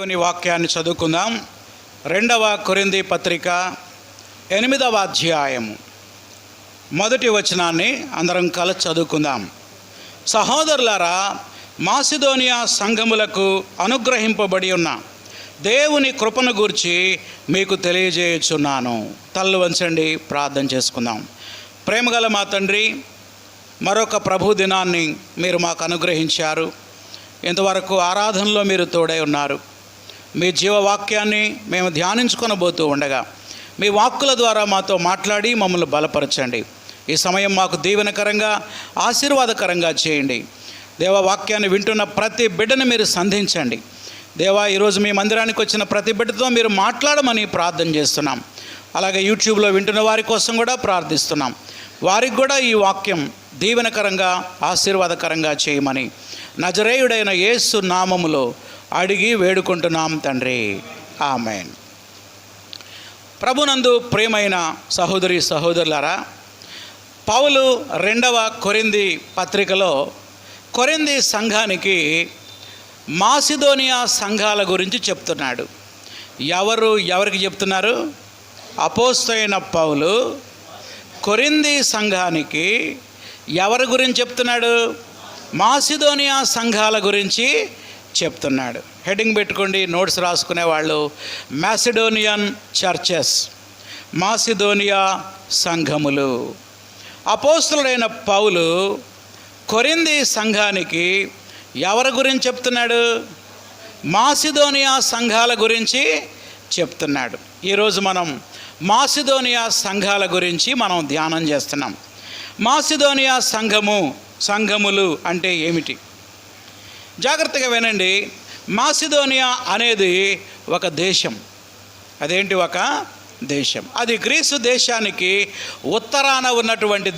దేవుని వాక్యాన్ని చదువుకుందాం. 2వ కొరింథీ పత్రిక 8వ అధ్యాయము మొదటి వచనాన్ని అందరం కలిసి చదువుకుందాం. సహోదరులారా, మాసిదోనియా సంఘములకు అనుగ్రహింపబడి ఉన్న దేవుని కృపను గూర్చి మీకు తెలియజేయుచున్నాను. తలలు వంచండి, ప్రార్థన చేసుకుందాం. ప్రేమగల మా తండ్రి, మరొక ప్రభు దినాన్ని మీరు మాకు అనుగ్రహించారు. ఇంతవరకు ఆరాధనలో మీరు తోడై ఉన్నారు. మీ జీవవాక్యాన్ని మేము ధ్యానించుకొనబోతూ ఉండగా మీ వాక్కుల ద్వారా మాతో మాట్లాడి మమ్మల్ని బలపరచండి. ఈ సమయం మాకు దీవెనకరంగా, ఆశీర్వాదకరంగా చేయండి. దేవవాక్యాన్ని వింటున్న ప్రతి బిడ్డను మీరు సంధించండి. దేవా, ఈరోజు మీ మందిరానికి వచ్చిన ప్రతి బిడ్డతో మీరు మాట్లాడమని ప్రార్థన చేస్తున్నాం. అలాగే యూట్యూబ్లో వింటున్న వారి కోసం కూడా ప్రార్థిస్తున్నాం. వారికి కూడా ఈ వాక్యం దీవెనకరంగా, ఆశీర్వాదకరంగా చేయమని నజరేయుడైన యేసు నామములో అడిగి వేడుకుంటున్నాం తండ్రి, ఆమేన్. ప్రభునందు ప్రియమైన సహోదరి సహోదరులారా, పౌలు 2వ కొరింథీ పత్రికలో కొరింథీ సంఘానికి మాసిదోనియా సంఘాల గురించి చెప్తున్నాడు. ఎవరికి చెప్తున్నారు? అపోస్తలుడైన పౌలు కొరింథీ సంఘానికి ఎవరి గురించి చెప్తున్నాడు? మాసిదోనియా సంఘాల గురించి చెప్తున్నాడు. హెడ్డింగ్ పెట్టుకోండి, నోట్స్ రాసుకునే వాళ్ళు. మాసిడోనియన్ చర్చెస్, మాసిదోనియా సంఘములు. అపోస్తలుడైన పౌలు కొరింథీ సంఘానికి ఎవరి గురించి చెప్తున్నాడు? మాసిదోనియా సంఘాల గురించి చెప్తున్నాడు. ఈరోజు మనం మాసిదోనియా సంఘాల గురించి మనం ధ్యానం చేస్తున్నాం. మాసిదోనియా సంఘములు అంటే ఏమిటి? జాగ్రత్తగా వినండి. మాసిదోనియా అనేది ఒక దేశం. అదేంటి? ఒక దేశం. అది గ్రీసు దేశానికి ఉత్తరాన ఉన్నటువంటి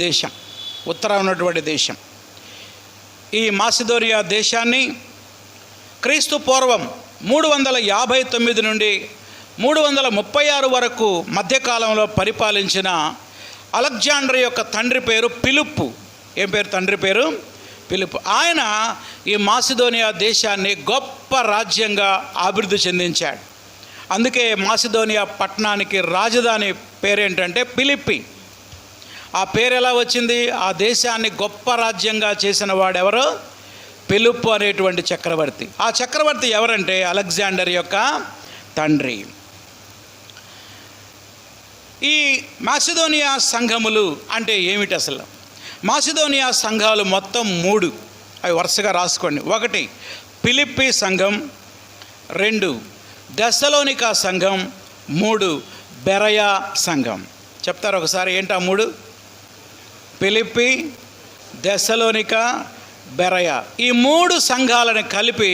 దేశం. ఈ మాసిదోనియా దేశాన్ని క్రీస్తు పూర్వం 359 నుండి 336 వరకు మధ్యకాలంలో పరిపాలించిన అలెగ్జాండర్ యొక్క తండ్రి పేరు పిలుపు. ఏం పేరు? తండ్రి పేరు పిలుపు. ఆయన ఈ మాసిదోనియా దేశాన్ని గొప్ప రాజ్యంగా అభివృద్ధి చెందించాడు. అందుకే మాసిదోనియా పట్టణానికి రాజధాని పేరేంటంటే పిలిప్పి. ఆ పేరు ఎలా వచ్చింది? ఆ దేశాన్ని గొప్ప రాజ్యంగా చేసిన వాడెవరో? పిలుపు అనేటువంటి చక్రవర్తి. ఆ చక్రవర్తి ఎవరంటే అలెగ్జాండర్ యొక్క తండ్రి. ఈ మాసిదోనియా సంఘములు అంటే ఏమిటి అసలు? మాసిదోనియా సంఘాలు మొత్తం 3. అవి వరుసగా రాసుకోండి. 1 పిలిప్పి సంఘం, 2 థెస్సలోనికా సంఘం, 3 బెరయా సంఘం. చెప్తారు ఒకసారి? ఏంటి ఆ 3? పిలిప్పి, థెస్సలోనికా, బెరయా. ఈ 3 సంఘాలను కలిపి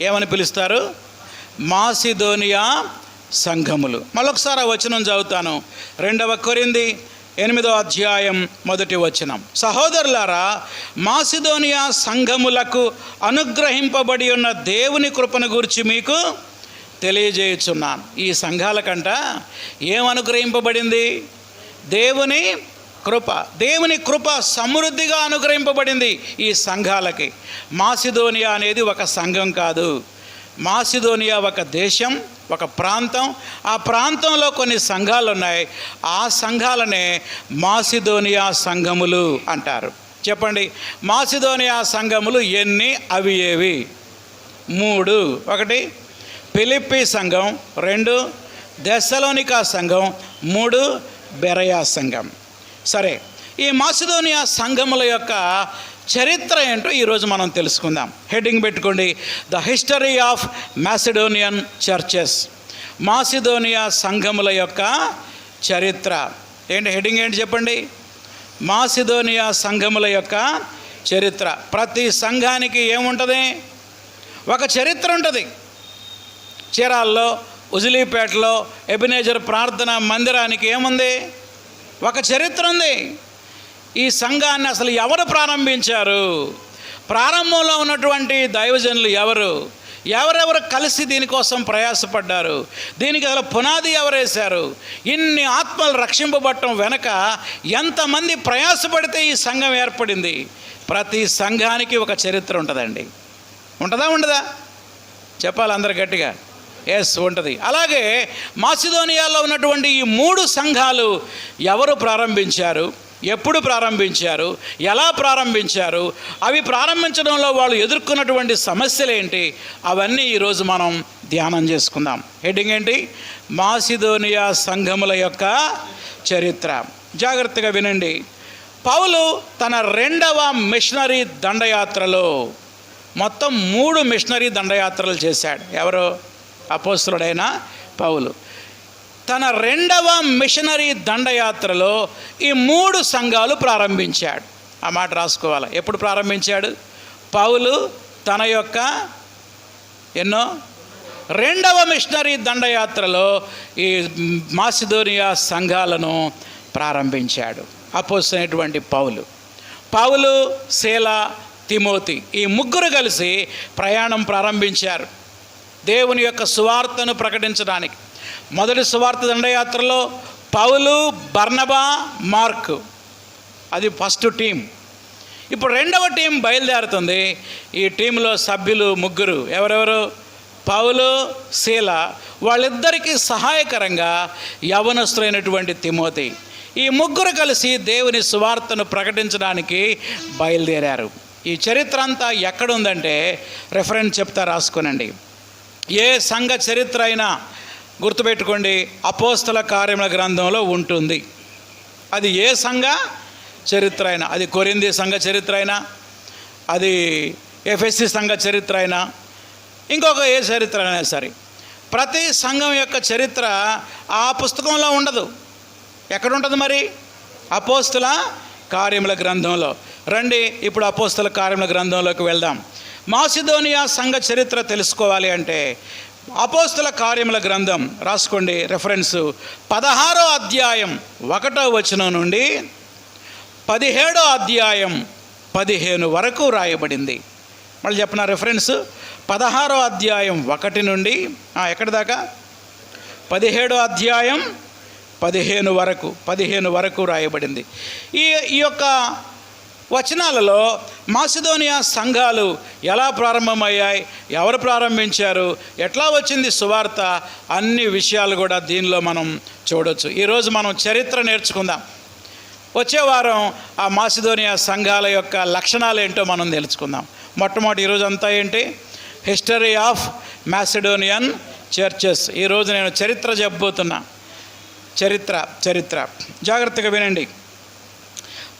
ఏమని పిలుస్తారు? మాసిదోనియా సంఘములు. మరొకసారి ఆ వచనం చదువుతాను. 2వ కొరింథీ 8వ అధ్యాయం మొదటి వచనం. సహోదరులారా, మాసిదోనియా సంఘములకు అనుగ్రహింపబడి ఉన్న దేవుని కృపను గురించి మీకు తెలియజేయుచున్నాను. ఈ సంఘాలకంట ఏం అనుగ్రహింపబడింది? దేవుని కృప సమృద్ధిగా అనుగ్రహింపబడింది ఈ సంఘాలకి. మాసిదోనియా అనేది ఒక సంఘం కాదు. మాసిదోనియా ఒక దేశం, ఒక ప్రాంతం. ఆ ప్రాంతంలో కొన్ని సంఘాలు ఉన్నాయి. ఆ సంఘాలనే మాసిదోనియా సంఘములు అంటారు. చెప్పండి, మాసిదోనియా సంఘములు ఎన్ని? అవి ఏవి? 3. 1 పిలిప్పి సంఘం, 2 థెస్సలోనికా సంఘం, 3 బెరయా సంఘం. సరే, ఈ మాసిదోనియా సంఘముల యొక్క చరిత్ర ఏంటో ఈరోజు మనం తెలుసుకుందాం. హెడ్డింగ్ పెట్టుకోండి, the history of Macedonian churches. Macedonia సంఘముల యొక్క చరిత్ర ఏంటి? హెడ్డింగ్ ఏంటి చెప్పండి? మాసిదోనియా సంఘముల యొక్క చరిత్ర. ప్రతి సంఘానికి ఏముంటుంది? ఒక చరిత్ర ఉంటుంది. చీరాల్లో, ఉజిలీపేటలో ఎబినేజర్ ప్రార్థన మందిరానికి ఏముంది? ఒక చరిత్ర ఉంది. ఈ సంఘాన్ని అసలు ఎవరు ప్రారంభించారు? ప్రారంభంలో ఉన్నటువంటి దైవజనులు ఎవరెవరు కలిసి దీనికోసం ప్రయాసపడ్డారు? దీనికి అసలు పునాది ఎవరేశారు? ఇన్ని ఆత్మలు రక్షింపబడటం వెనక ఎంతమంది ప్రయాసపడితే ఈ సంఘం ఏర్పడింది? ప్రతి సంఘానికి ఒక చరిత్ర ఉంటుందండి. ఉంటుందా ఉండదా? చెప్పాలి అందరు గట్టిగా. ఎస్ ఉంటుంది. అలాగే మాసిదోనియాలో ఉన్నటువంటి ఈ 3 సంఘాలు ఎవరు ప్రారంభించారు, ఎప్పుడు ప్రారంభించారు, ఎలా ప్రారంభించారు, అవి ప్రారంభించడంలో వాళ్ళు ఎదుర్కొన్నటువంటి సమస్యలు ఏంటి, అవన్నీ ఈరోజు మనం ధ్యానం చేసుకుందాం. హెడ్డింగ్ ఏంటి? మాసిదోనియా సంఘముల యొక్క చరిత్ర. జాగ్రత్తగా వినండి. పౌలు తన 2వ మిషనరీ దండయాత్రలో మొత్తం 3 మిషనరీ దండయాత్రలు చేశాడు. ఎవరు? అపోస్తలుడైన పౌలు. తన 2వ మిషనరీ దండయాత్రలో ఈ 3 సంఘాలు ప్రారంభించాడు. ఆ మాట రాసుకోవాలి. ఎప్పుడు ప్రారంభించాడు? పౌలు తన యొక్క 2వ మిషనరీ దండయాత్రలో ఈ మాసిదోనియా సంఘాలను ప్రారంభించాడు. అపోస్తలుడైనటువంటి పౌలు, సీలా, తిమోతి ఈ 3 కలిసి ప్రయాణం ప్రారంభించారు దేవుని యొక్క సువార్తను ప్రకటించడానికి. మొదటి సువార్త దండయాత్రలో పౌలు, బర్నబా, మార్కు, అది ఫస్ట్ టీం. ఇప్పుడు 2వ టీం బయలుదేరుతుంది. ఈ టీంలో సభ్యులు 3. ఎవరెవరు? పౌలు, సీలా, వాళ్ళిద్దరికీ సహాయకరంగా యవనస్తులైనటువంటి తిమోతి. ఈ 3 కలిసి దేవుని సువార్తను ప్రకటించడానికి బయలుదేరారు. ఈ చరిత్ర అంతా ఎక్కడుందంటే రెఫరెన్స్ చెప్తా, రాసుకోనండి. ఏ సంఘ చరిత్ర అయినా గుర్తుపెట్టుకోండి, అపోస్తల కార్యముల గ్రంథంలో ఉంటుంది. అది ఏ సంఘ చరిత్ర అయినా, అది కొరింథీ సంఘ చరిత్ర అయినా, అది ఎఫెసీ సంఘ చరిత్ర అయినా, ఇంకొక ఏ చరిత్ర అయినా సరే, ప్రతి సంఘం యొక్క చరిత్ర ఆ పుస్తకంలో ఉండదు. ఎక్కడుంటుంది మరి? అపోస్తల కార్యముల గ్రంథంలో. రండి ఇప్పుడు అపోస్తల కార్యముల గ్రంథంలోకి వెళ్దాం. మాసిదోనియా సంఘ చరిత్ర తెలుసుకోవాలి అంటే అపోస్తల కార్యముల గ్రంథం రాసుకోండి. రెఫరెన్సు 16వ అధ్యాయం 1వ వచనం నుండి 17వ అధ్యాయం 15 వరకు రాయబడింది. మళ్ళీ చెప్పిన రెఫరెన్స్ 16వ అధ్యాయం 1 నుండి ఎక్కడి దాకా? 17వ అధ్యాయం 15 వరకు రాయబడింది. ఈ యొక్క వచనాలలో మాసిదోనియా సంఘాలు ఎలా ప్రారంభమయ్యాయి, ఎవరు ప్రారంభించారు, ఎట్లా వచ్చింది సువార్త, అన్ని విషయాలు కూడా దీనిలో మనం చూడవచ్చు. ఈరోజు మనం చరిత్ర నేర్చుకుందాం. వచ్చే వారం ఆ మాసిదోనియా సంఘాల యొక్క లక్షణాలు ఏంటో మనం తెలుసుకుందాం. మొట్టమొదటి ఈరోజు అంతా ఏంటి? History of Macedonian churches. ఈరోజు నేను చరిత్ర చెప్పబోతున్నా. చరిత్ర జాగ్రత్తగా వినండి.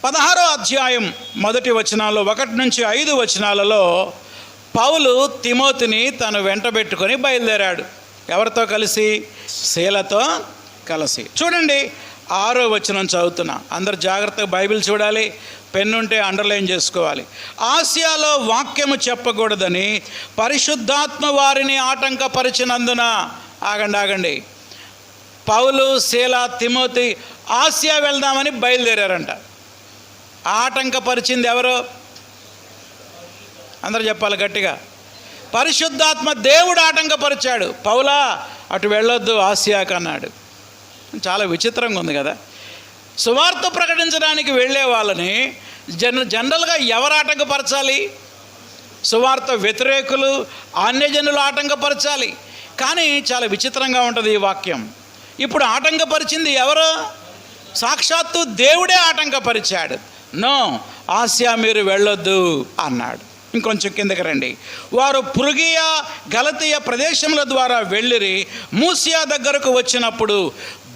16వ అధ్యాయం 1 వచనాల్లో 1 నుంచి 5 వచనాలలో పౌలు తిమోతిని తను వెంటబెట్టుకొని బయలుదేరాడు. ఎవరితో కలిసి? సీలతో కలిసి. చూడండి 6వ వచనం చదువుతున్నా. అందరు జాగ్రత్తగా బైబిల్ చూడాలి, పెన్నుంటే అండర్లైన్ చేసుకోవాలి. ఆసియాలో వాక్యము చెప్పకూడదని పరిశుద్ధాత్మ వారిని ఆటంకపరిచినందున. ఆగండి. పౌలు, సీలా, తిమోతి ఆసియా వెళ్దామని బయలుదేరారంట. ఆటంకపరిచింది ఎవరు? అందరూ చెప్పాలి గట్టిగా. పరిశుద్ధాత్మ దేవుడు ఆటంకపరిచాడు. పౌలా అటు వెళ్ళొద్దు ఆసియాకు అన్నాడు. చాలా విచిత్రంగా ఉంది కదా. సువార్త ప్రకటించడానికి వెళ్ళే వాళ్ళని జనరల్గా ఎవరు ఆటంకపరచాలి? సువార్త వ్యతిరేకులు, అన్యజనులు ఆటంకపరచాలి. కానీ చాలా విచిత్రంగా ఉంటుంది ఈ వాక్యం. ఇప్పుడు ఆటంకపరిచింది ఎవరు? సాక్షాత్తు దేవుడే ఆటంకపరిచాడు. నో, ఆసియా మీరు వెళ్ళొద్దు అన్నాడు. ఇంకొంచెం కిందకి రండి. వారు పృగియా, గలతీయ ప్రదేశముల ద్వారా వెళ్ళిరి. మూసియా దగ్గరకు వచ్చినప్పుడు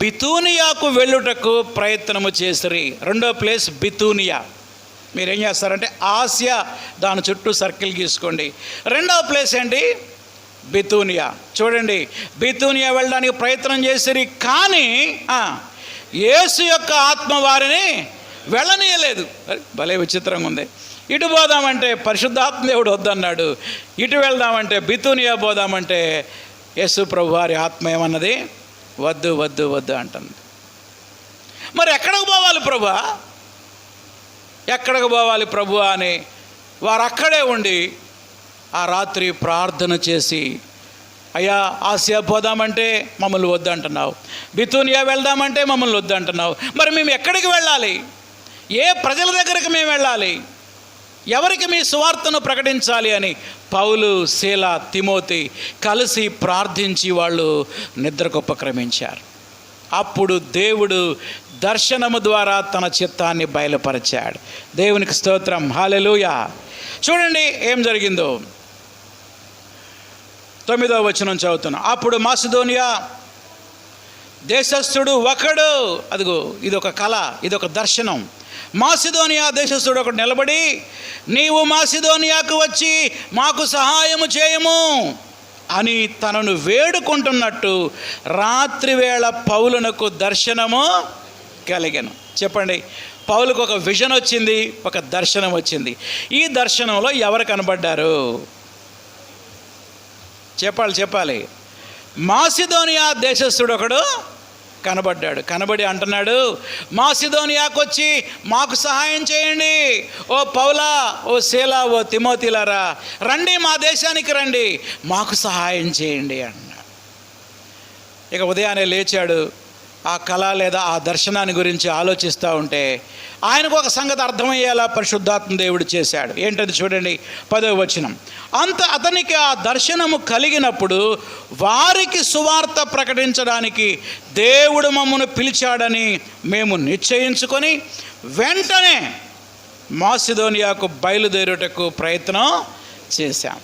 బితూనియాకు వెళ్ళుటకు ప్రయత్నము చేసిరి. 2వ ప్లేస్ బితూనియా. మీరేం చేస్తారంటే ఆసియా దాని చుట్టూ సర్కిల్ గీసుకోండి. 2వ ప్లేస్ ఏంటి? బితూనియా. చూడండి, బితూనియా వెళ్ళడానికి ప్రయత్నం చేసిరి, కానీ యేసు యొక్క ఆత్మ వారిని వెళ్ళనీయలేదు. భలే విచిత్రంగా ఉంది. ఇటు పోదామంటే పరిశుద్ధాత్మ దేవుడు వద్దన్నాడు, ఇటు వెళ్దామంటే బితూనియా పోదామంటే యేసు ప్రభు వారి ఆత్మ ఏమన్నది? వద్దు వద్దు వద్దు అంటుంది. మరి ఎక్కడికి పోవాలి ప్రభు, ఎక్కడికి పోవాలి ప్రభు అని వారు అక్కడే ఉండి ఆ రాత్రి ప్రార్థన చేసి, అయ్యా ఆసియా పోదామంటే మమ్మల్ని వద్దంటున్నావు, బితూనియా వెళ్దామంటే మమ్మల్ని వద్దంటున్నావు, మరి మేము ఎక్కడికి వెళ్ళాలి? ఏ ప్రజల దగ్గరికి మేము వెళ్ళాలి? ఎవరికి మీ సువార్తను ప్రకటించాలి అని పౌలు, సీల, తిమోతి కలిసి ప్రార్థించి వాళ్ళు నిద్రకు ఉపక్రమించారు. అప్పుడు దేవుడు దర్శనము ద్వారా తన చిత్తాన్ని బయలుపరిచాడు. దేవునికి స్తోత్రం, హల్లెలూయా. చూడండి ఏం జరిగిందో. 9వ వచనం చదువుతున్నాం. అప్పుడు మాసిదోనియా దేశస్థుడు ఒకడు, అదిగో ఇదొక కళ, ఇదొక దర్శనం. మాసిదోనియా దేశస్థుడు ఒకడు నిలబడి, నీవు మాసిదోనియాకు వచ్చి మాకు సహాయము చేయము అని తనను వేడుకుంటున్నట్టు రాత్రివేళ పౌలునకు దర్శనము కలిగెను. చెప్పండి, పౌలుకు ఒక విజన్ వచ్చింది, ఒక దర్శనం వచ్చింది. ఈ దర్శనంలో ఎవరు కనబడ్డారు? చెప్పాలి. మాసిదోనియా దేశస్థుడు ఒకడు కనబడ్డాడు. కనబడి అంటున్నాడు, మాసిదోనియాకు వచ్చి మాకు సహాయం చేయండి. ఓ పౌలా, ఓ సీలా, ఓ తిమోతిలారా, రండి, మా దేశానికి రండి, మాకు సహాయం చేయండి అన్నాడు. ఇక ఉదయాన్నే లేచాడు. ఆ కళ లేదా ఆ దర్శనాన్ని గురించి ఆలోచిస్తూ ఉంటే ఆయనకు ఒక సంగతి అర్థమయ్యేలా పరిశుద్ధాత్మ దేవుడు చేశాడు. ఏంటది చూడండి, 10వ వచనం. అతనికి ఆ దర్శనము కలిగినప్పుడు వారికి సువార్త ప్రకటించడానికి దేవుడు మమ్మను పిలిచాడని మేము నిశ్చయించుకొని వెంటనే మాసిదోనియాకు బయలుదేరుటకు ప్రయత్నం చేశాం.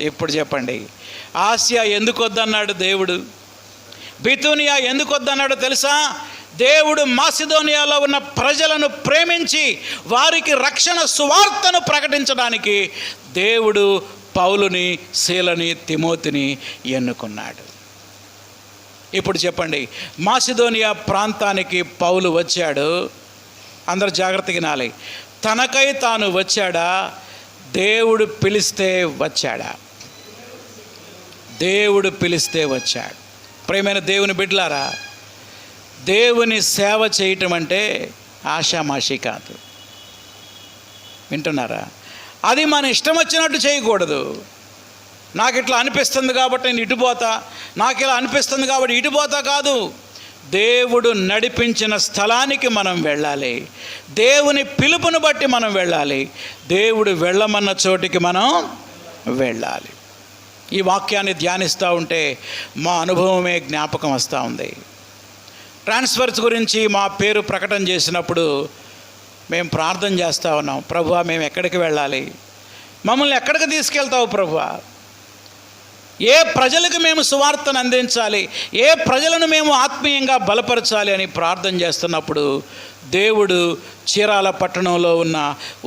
ఇప్పుడు చెప్పండి, ఆసియా ఎందుకు వద్దన్నాడు దేవుడు? బితూనియా ఎందుకు వద్దన్నాడో తెలుసా? దేవుడు మాసిదోనియాలో ఉన్న ప్రజలను ప్రేమించి వారికి రక్షణ సువార్తను ప్రకటించడానికి దేవుడు పౌలుని, సీలని, తిమోతిని ఎన్నుకున్నాడు. ఇప్పుడు చెప్పండి, మాసిదోనియా ప్రాంతానికి పౌలు వచ్చాడు. అందరూ జాగ్రత్తగా వినాలి. తనకై తాను వచ్చాడా? దేవుడు పిలిస్తే వచ్చాడా? దేవుడు పిలిస్తే వచ్చాడు. ప్రియమైన దేవుని బిడ్డలారా, దేవుని సేవ చేయటం అంటే ఆషామాషి కాదు. వింటున్నారా? అది మన ఇష్టం వచ్చినట్టు చేయకూడదు. నాకు ఇట్లా అనిపిస్తుంది కాబట్టి నేను ఇటుపోతా, నాకు ఇలా అనిపిస్తుంది కాబట్టి ఇటుపోతా కాదు. దేవుడు నడిపించిన స్థలానికి మనం వెళ్ళాలి. దేవుని పిలుపును బట్టి మనం వెళ్ళాలి. దేవుడు వెళ్ళమన్న చోటికి మనం వెళ్ళాలి. ఈ వాక్యాన్ని ధ్యానిస్తూ ఉంటే మా అనుభవమే జ్ఞాపకం వస్తూ ఉంది. ట్రాన్స్ఫర్స్ గురించి మా పేరు ప్రకటన చేసినప్పుడు మేము ప్రార్థన చేస్తూ ఉన్నాం, ప్రభువా మేము ఎక్కడికి వెళ్ళాలి? మమ్మల్ని ఎక్కడికి తీసుకెళ్తావు ప్రభువా? ఏ ప్రజలకు మేము సువార్తను అందించాలి? ఏ ప్రజలను మేము ఆత్మీయంగా బలపరచాలి అని ప్రార్థన చేస్తున్నప్పుడు దేవుడు చీరాల పట్టణంలో ఉన్న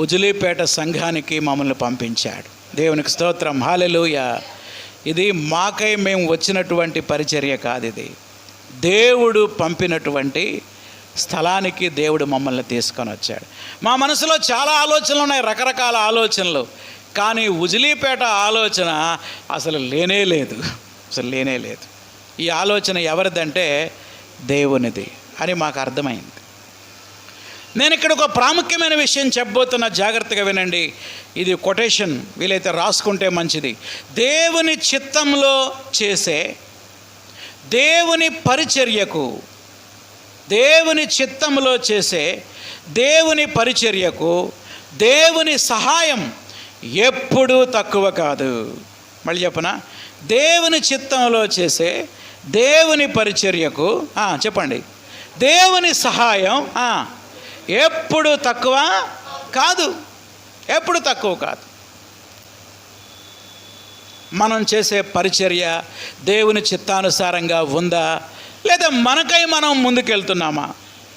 ఉజులీపేట సంఘానికి మమ్మల్ని పంపించాడు. దేవునికి స్తోత్రం, హల్లెలూయా. ఇది మాకై మేము వచ్చినటువంటి పరిచర్య కాదు, ఇది దేవుడు పంపినటువంటి స్థలానికి దేవుడు మమ్మల్ని తీసుకొని వచ్చాడు. మా మనసులో చాలా ఆలోచనలు ఉన్నాయి, రకరకాల ఆలోచనలు. కానీ ఉజిలీపేట ఆలోచన అసలు లేనే లేదు. ఈ ఆలోచన ఎవరిదంటే దేవునిది అని మాకు అర్థమైంది. నేను ఇక్కడ ఒక ప్రాముఖ్యమైన విషయం చెప్పబోతున్నా, జాగ్రత్తగా వినండి. ఇది కొటేషన్, వీలైతే రాసుకుంటే మంచిది. దేవుని చిత్తంలో చేసే దేవుని పరిచర్యకు, దేవుని చిత్తంలో చేసే దేవుని పరిచర్యకు దేవుని సహాయం ఎప్పుడూ తక్కువ కాదు. మళ్ళీ చెప్పనా? దేవుని చిత్తంలో చేసే దేవుని పరిచర్యకు చెప్పండి, దేవుని సహాయం ఎప్పుడు తక్కువ కాదు. ఎప్పుడు తక్కువ కాదు. మనం చేసే పరిచర్య దేవుని చిత్తానుసారంగా ఉందా, లేదా మనకై మనం ముందుకెళ్తున్నామా?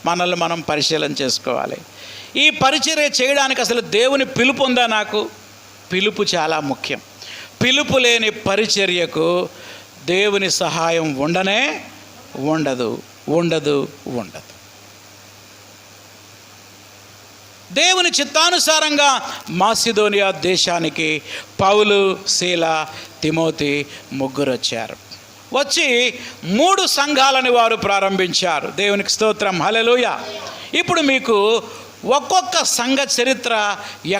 మనల్ని మనం పరిశీలన చేసుకోవాలి. ఈ పరిచర్య చేయడానికి అసలు దేవుని పిలుపు ఉందా? నాకు పిలుపు చాలా ముఖ్యం. పిలుపు లేని పరిచర్యకు దేవుని సహాయం ఉండదు. దేవుని చిత్తానుసారంగా మాసిదోనియా దేశానికి పౌలు, సీల, తిమోతి ముగ్గురు వచ్చారు. వచ్చి 3 సంఘాలని వారు ప్రారంభించారు. దేవునికి స్తోత్రం, హల్లెలూయా. ఇప్పుడు మీకు ఒక్కొక్క సంఘ చరిత్ర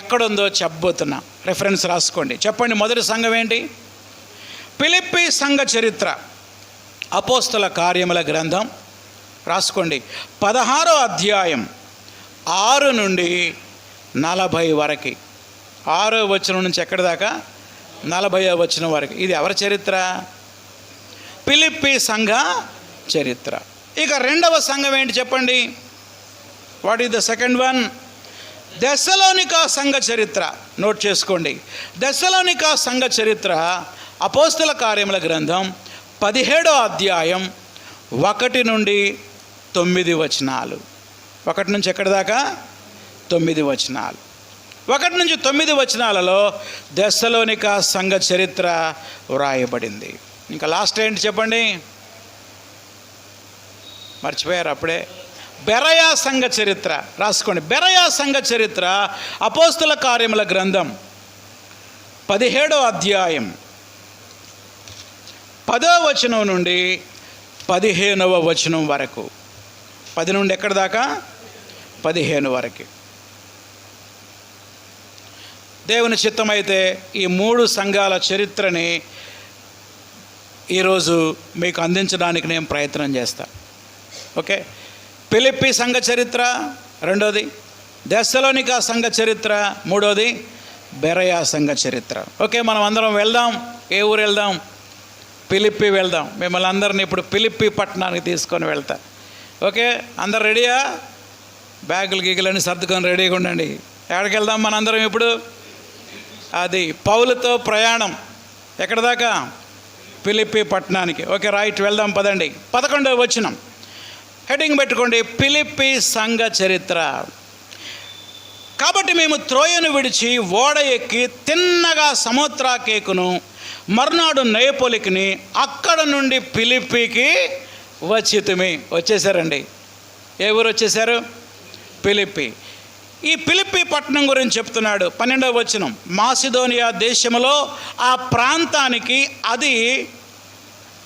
ఎక్కడుందో చెప్పబోతున్నా. రెఫరెన్స్ రాసుకోండి. చెప్పండి, మొదటి సంఘం ఏంటి? ఫిలిప్పీ సంఘ చరిత్ర, అపోస్తల కార్యముల గ్రంథం రాసుకోండి. 16వ అధ్యాయం 6 నుండి 40 వరకు. 6వ వచనం నుంచి ఎక్కడి దాకా? 40వ వచనం వరకు. ఇది ఎవరి చరిత్ర? ఫిలిప్పీ సంఘ చరిత్ర. ఇక రెండవ సంఘం ఏంటి చెప్పండి? What is the second one? Thessalonica సంఘ చరిత్ర. నోట్ చేసుకోండి. థెస్సలోనికా సంఘ చరిత్ర అపోస్తల కార్యముల గ్రంథం 17వ అధ్యాయం 1 నుండి 9 వచనాలు. 1 నుంచి ఎక్కడి దాకా? 9 వచనాలు. 1 నుంచి 9 వచనాలలో థెస్సలోనికా సంఘ చరిత్ర వ్రాయబడింది. ఇంకా లాస్ట్ ఏంటి చెప్పండి? మర్చిపోయారు అప్పుడే. బెరయా సంఘ చరిత్ర. రాసుకోండి. బెరయా సంఘ చరిత్ర అపోస్తల కార్యముల గ్రంథం 17వ అధ్యాయం 10వ వచనం నుండి 15వ వచనం వరకు. 10 నుండి ఎక్కడి దాకా? 15 వరకు. దేవుని చిత్తమైతే ఈ 3 సంఘాల చరిత్రని ఈరోజు మీకు అందించడానికి నేను ప్రయత్నం చేస్తాను. ఓకే. ఫిలిప్పీ సంఘ చరిత్ర రెండోది, థెస్సలోనికా సంఘ చరిత్ర మూడోది, బెరయా సంఘ చరిత్ర. ఓకే, మనం అందరం వెళ్దాం. ఏ ఊరు వెళ్దాం? ఫిలిప్పీ వెళ్దాం. మిమ్మల్ని అందరిని ఇప్పుడు ఫిలిప్పీ పట్టణానికి తీసుకొని వెళ్తా. ఓకే, అందరు రెడీయా? బ్యాగులు గీగులన్నీ సర్దుకొని రెడీగా ఉండండి. ఎక్కడికి వెళ్దాం మనందరం ఇప్పుడు? అది పౌలుతో ప్రయాణం. ఎక్కడ దాకా? ఫిలిప్పీ పట్టణానికి. ఓకే రైట్, వెళ్దాం పదండి. 11వ వచనం హెడ్డింగ్ పెట్టుకోండి, ఫిలిప్పీ సంఘ చరిత్ర. కాబట్టి మేము త్రోయను విడిచి ఓడ ఎక్కి తిన్నగా సముద్రాకేకును మర్నాడు నెయపోలికిని అక్కడ నుండి ఫిలిప్పీకి వచ్చితిమి. వచ్చేసారండి. ఏ ఊరు వచ్చేసారు? ఫిలిప్పీ. ఈ ఫిలిప్పీ పట్టణం గురించి చెప్తున్నాడు. 12వ వచనం, మాసిదోనియా దేశంలో ఆ ప్రాంతానికి అది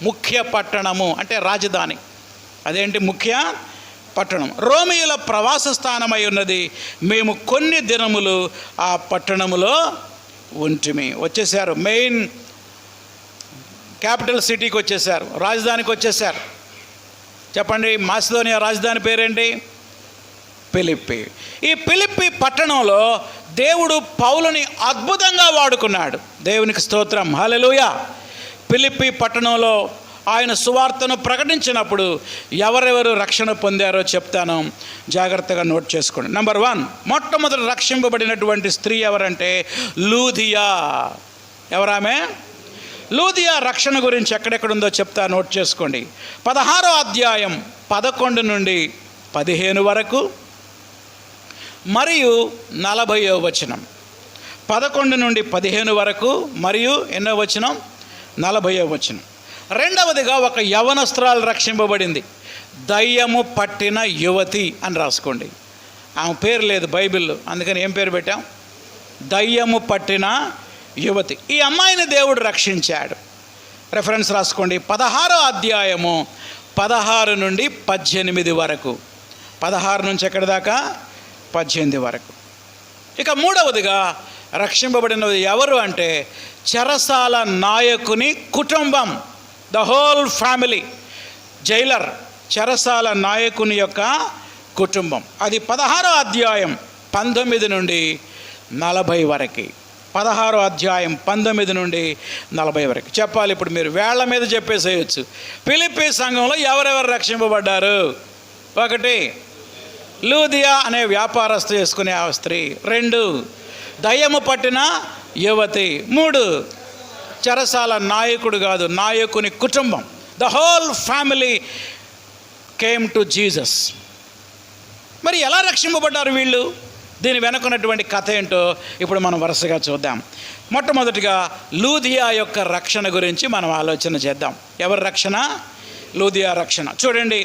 ముఖ్య పట్టణము, అంటే రాజధాని. అదేంటి? ముఖ్య పట్టణం. రోమియుల ప్రవాస స్థానమై ఉన్నది. మేము కొన్ని దినములు ఆ పట్టణములో ఉంటిమి. వచ్చేసారు. మెయిన్ క్యాపిటల్ సిటీకి వచ్చేసారు, రాజధానికి వచ్చేసారు. చెప్పండి, మాసిదోనియా రాజధాని పేరేంటి? ఫిలిప్పీ. ఈ ఫిలిప్పీ పట్టణంలో దేవుడు పౌలుని అద్భుతంగా వాడుకున్నాడు. దేవునికి స్తోత్రం, హల్లెలూయా. ఫిలిప్పీ పట్టణంలో ఆయన సువార్తను ప్రకటించినప్పుడు ఎవరెవరు రక్షణ పొందారో చెప్తాను, జాగ్రత్తగా నోట్ చేసుకోండి. నెంబర్ 1, మొట్టమొదటి రక్షింపబడినటువంటి స్త్రీ ఎవరంటే లూదియా. ఎవరామె? లూదియా రక్షణ గురించి ఎక్కడెక్కడుందో చెప్తా, నోట్ చేసుకోండి. 16వ అధ్యాయం 11 నుండి 15 వరకు మరియు 40వ వచనం. 11 నుండి 15 వరకు మరియు ఎన్నో వచనం? 40వ వచనం. రెండవదిగా ఒక యవనస్త్రాలు రక్షింపబడింది. దయ్యము పట్టిన యువతి అని రాసుకోండి. ఆమె పేరు లేదు బైబిల్లో, అందుకని ఏం పేరు పెట్టాం? దయ్యము పట్టిన యువతి. ఈ అమ్మాయిని దేవుడు రక్షించాడు. రెఫరెన్స్ రాసుకోండి. 16వ అధ్యాయము 16 నుండి 18 వరకు. 16 నుంచి ఎక్కడి దాకా? 18 వరకు. ఇక మూడవదిగా రక్షింపబడినది ఎవరు అంటే చెరసాల నాయకుని కుటుంబం, ద హోల్ ఫ్యామిలీ. జైలర్, చెరసాల నాయకుని యొక్క కుటుంబం. అది 16వ అధ్యాయం 19 నుండి 40 వరకు. 16వ అధ్యాయం 19 నుండి 40 వరకు చెప్పాలి. ఇప్పుడు మీరు వేళ్ల మీద చెప్పేసేయచ్చు. ఫిలిప్పీ సంఘంలో ఎవరెవరు రక్షింపబడ్డారు? 1, లూదియా అనే వ్యాపారస్తు చేసుకునే ఆ స్త్రీ. 2, దయ్యము పట్టిన యువతి. 3, చెరసాల నాయకుడు కాదు, నాయకుని కుటుంబం. The whole family came to Jesus. మరి ఎలా రక్షింపబడ్డారు వీళ్ళు? దీని వెనుకున్నటువంటి కథ ఏంటో ఇప్పుడు మనం వరుసగా చూద్దాం. మొట్టమొదటిగా లూదియా యొక్క రక్షణ గురించి మనం ఆలోచన చేద్దాం. ఎవరి రక్షణ? లూదియా రక్షణ. చూడండి,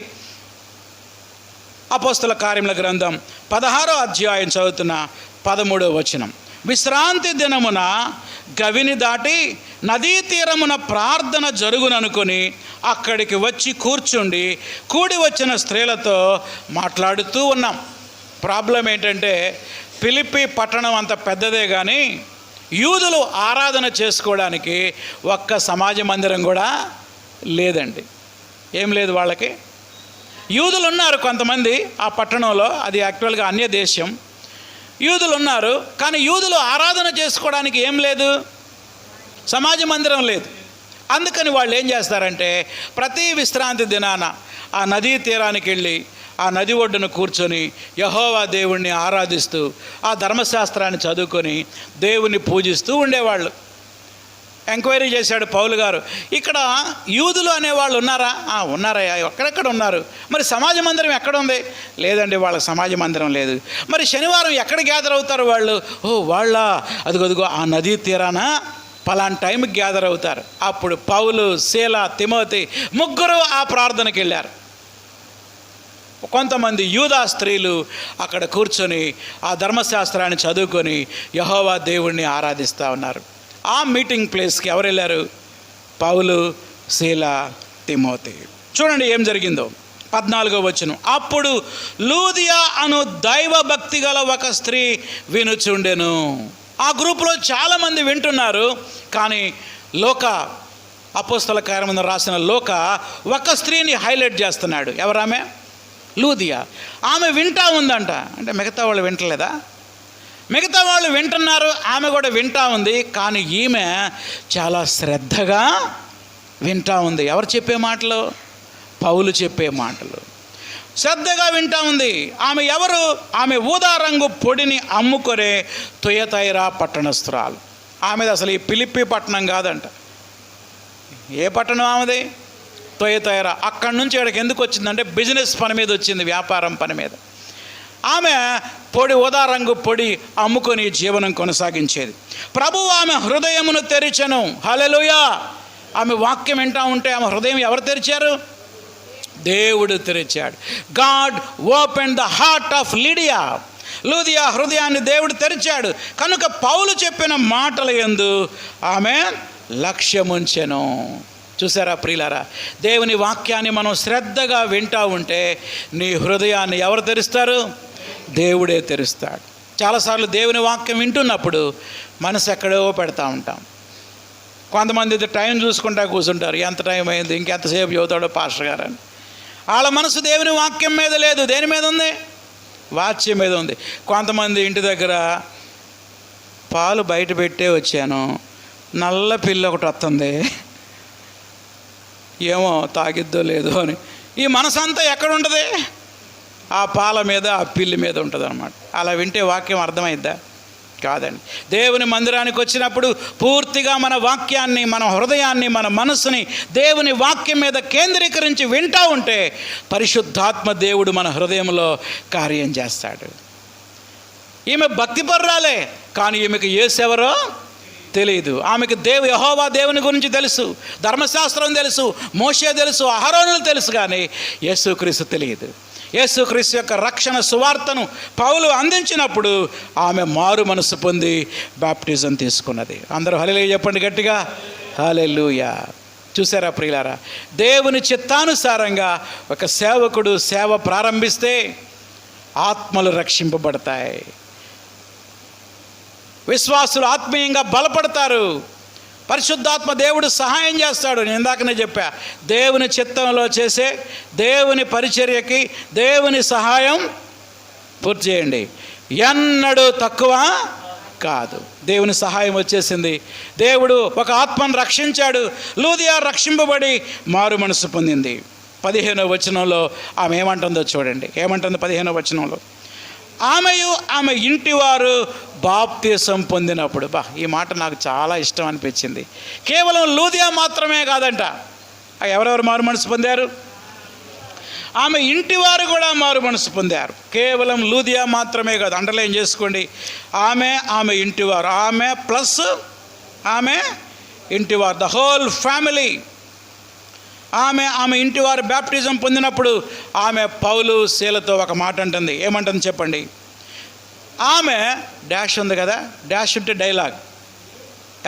అపోస్తల కార్యముల గ్రంథం 16వ అధ్యాయం చదువుతున్న 13వ వచనం. విశ్రాంతి దినమున గవిని దాటి నదీ తీరమున ప్రార్థన జరుగుననుకొని అక్కడికి వచ్చి కూర్చుండి కూడి వచ్చిన స్త్రీలతో మాట్లాడుతూ ఉన్నాం. ప్రాబ్లం ఏంటంటే ఫిలిప్పీ పట్టణం అంత పెద్దదే కానీ యూదులు ఆరాధన చేసుకోవడానికి ఒక్క సమాజ మందిరం కూడా లేదండి. ఏం లేదు వాళ్ళకి. యూదులు ఉన్నారు కొంతమంది ఆ పట్టణంలో, అది యాక్చువల్గా అన్య దేశం. యూదులు ఉన్నారు, కానీ యూదులు ఆరాధన చేసుకోవడానికి ఏం లేదు, సమాజ మందిరం లేదు. అందుకని వాళ్ళు ఏం చేస్తారంటే ప్రతి విశ్రాంతి దినాన ఆ నదీ తీరానికి వెళ్ళి ఆ నది ఒడ్డున కూర్చొని యెహోవా దేవుణ్ణి ఆరాధిస్తూ ఆ ధర్మశాస్త్రాన్ని చదువుకొని దేవుణ్ణి పూజిస్తూ ఉండేవాళ్ళు. ఎంక్వైరీ చేశాడు పౌలు గారు, ఇక్కడ యూదులు అనేవాళ్ళు ఉన్నారా? ఉన్నారయ్యా, ఎక్కడెక్కడ ఉన్నారు. మరి సమాజ మందిరం ఎక్కడ ఉంది? లేదండి, వాళ్ళకి సమాజ మందిరం లేదు. మరి శనివారం ఎక్కడ గ్యాదర్ అవుతారు వాళ్ళు? వాళ్ళ అదిగో ఆ నదీ తీరాన పలానా టైంకి గ్యాదర్ అవుతారు. అప్పుడు పౌలు, శీల, తిమోతి ముగ్గురు ఆ ప్రార్థనకి వెళ్ళారు. కొంతమంది యూదా స్త్రీలు అక్కడ కూర్చొని ఆ ధర్మశాస్త్రాన్ని చదువుకొని యెహోవా దేవుణ్ణి ఆరాధిస్తూ ఉన్నారు. ఆ మీటింగ్ ప్లేస్కి ఎవరు వెళ్ళారు? పౌలు, శీల, తిమోతి. చూడండి ఏం జరిగిందో. 14వ వచనం. అప్పుడు లూదియా అను దైవ భక్తి గల ఒక స్త్రీ వినుచుండెను. ఆ గ్రూపులో చాలామంది వింటున్నారు, కానీ అపోస్తల కార్యమున రాసిన ఒక స్త్రీని హైలైట్ చేస్తున్నాడు. ఎవరామె? లూదియా. ఆమె వింటా ఉందంట. అంటే మిగతా వాళ్ళు వింటలేదా? మిగతా వాళ్ళు వింటున్నారు, ఆమె కూడా వింటా ఉంది. కానీ ఈమె చాలా శ్రద్ధగా వింటా ఉంది. ఎవరు చెప్పే మాటలు? పౌలు చెప్పే మాటలు. శ్రద్ధగా వింటా ఉంది. ఆమె ఎవరు? ఆమె ఊదా రంగు పొడిని అమ్ముకొనే తుయతైరా పట్టణస్థురాలు. ఆమెది అసలు ఈ ఫిలిప్పి పట్టణం కాదంట. ఏ పట్టణం ఆమెది? తుయతైరా. అక్కడి నుంచి ఇక్కడికి ఎందుకు వచ్చిందంటే బిజినెస్ పని మీద వచ్చింది, వ్యాపారం పని మీద. ఆమె ఊదా రంగు పొడి అమ్ముకొని జీవనం కొనసాగించేది. ప్రభువు ఆమె హృదయమును తెరిచెను. హల్లెలూయా. ఆమె వాక్యం వింటా ఉంటే ఆమె హృదయం ఎవరు తెరిచారు? దేవుడు తెరిచాడు. God open the heart of Lydia హృదయాన్ని దేవుడు తెరిచాడు. కనుక పౌలు చెప్పిన మాటల యందు ఆమె లక్ష్యముంచెను. చూసారా ప్రియులారా, దేవుని వాక్యాన్ని మనం శ్రద్ధగా వింటా ఉంటే నీ హృదయాన్ని ఎవరు తెరుస్తారు? దేవుడే తెరుస్తాడు. చాలాసార్లు దేవుని వాక్యం వింటున్నప్పుడు మనసు ఎక్కడో పెడతా ఉంటాం. కొంతమంది టైం చూసుకుంటా కూర్చుంటారు, ఎంత టైం అయింది, ఇంకెంతసేపు చదువుతాడో పాస్టర్ గారు అని. వాళ్ళ మనసు దేవుని వాక్యం మీద లేదు. దేని మీద ఉంది? వాక్యం మీద ఉంది. కొంతమంది ఇంటి దగ్గర పాలు బయట పెట్టే వచ్చాను, నల్ల పిల్ల ఒకటి వస్తుంది, ఏమో తాగిద్దో లేదో అని ఈ మనసంతా ఎక్కడ ఉంటుంది? ఆ పాల మీద, ఆ పిల్లి మీద ఉంటుంది అన్నమాట. అలా వింటే వాక్యం అర్థమైద్దా? కాదండి. దేవుని మందిరానికి వచ్చినప్పుడు పూర్తిగా మన వాక్యాన్ని, మన హృదయాన్ని, మన మనసుని దేవుని వాక్యం మీద కేంద్రీకరించి వింటూ ఉంటే పరిశుద్ధాత్మ దేవుడు మన హృదయంలో కార్యం చేస్తాడు. ఈమె భక్తిపర్రాలే, కానీ ఈమెకు యేసెవరో తెలియదు. ఆమెకు యెహోవా దేవుని గురించి తెలుసు, ధర్మశాస్త్రం తెలుసు, మోషే తెలుసు, అహరోనులు తెలుసు, కానీ యేసుక్రీస్తు తెలియదు. యేసుక్రీస్తు యొక్క రక్షణ సువార్తను పౌలు అందించినప్పుడు ఆమె మారు మనసు పొంది బాప్టిజం తీసుకున్నది. అందరూ హల్లెలూయా చెప్పండి గట్టిగా, హల్లెలూయా. చూసారా ప్రియులారా, దేవుని చిత్తానుసారంగా ఒక సేవకుడు సేవ ప్రారంభిస్తే ఆత్మలు రక్షింపబడతాయి, విశ్వాసులు ఆత్మీయంగా బలపడతారు, పరిశుద్ధాత్మ దేవుడు సహాయం చేస్తాడు. నేను ఇందాకనే చెప్పా, దేవుని చిత్తంలో చేసే దేవుని పరిచర్యకి దేవుని సహాయం పూర్తి చేయండి, ఎన్నడూ తక్కువ కాదు. దేవుని సహాయం వచ్చేసింది. దేవుడు ఒక ఆత్మను రక్షించాడు. లూదియా రక్షింపబడి మారు మనసు పొందింది. 15వ వచనంలో ఆమె ఏమంటుందో చూడండి. ఏమంటుంది 15వ వచనంలో? ఆమెయు ఆమె ఇంటివారు బాప్తిసం పొందినప్పుడు. ఈ మాట నాకు చాలా ఇష్టం అనిపించింది. కేవలం లూదియా మాత్రమే కాదంట, ఎవరెవరు మారు మనసు పొందారు? ఆమె ఇంటివారు కూడా మారు మనసు పొందారు. కేవలం లూదియా మాత్రమే కాదు, అండర్లైన్ చేసుకోండి. ఆమె ఇంటివారు, ఆమె ప్లస్ ఆమె ఇంటివారు, ద హోల్ ఫ్యామిలీ. ఆమె ఇంటివారు బ్యాప్టిజం పొందినప్పుడు ఆమె పౌలు శీలతో ఒక మాట అంటుంది. ఏమంటుంది చెప్పండి? ఆమె డాష్ ఉంది కదా, డాష్ ఉంటే డైలాగ్.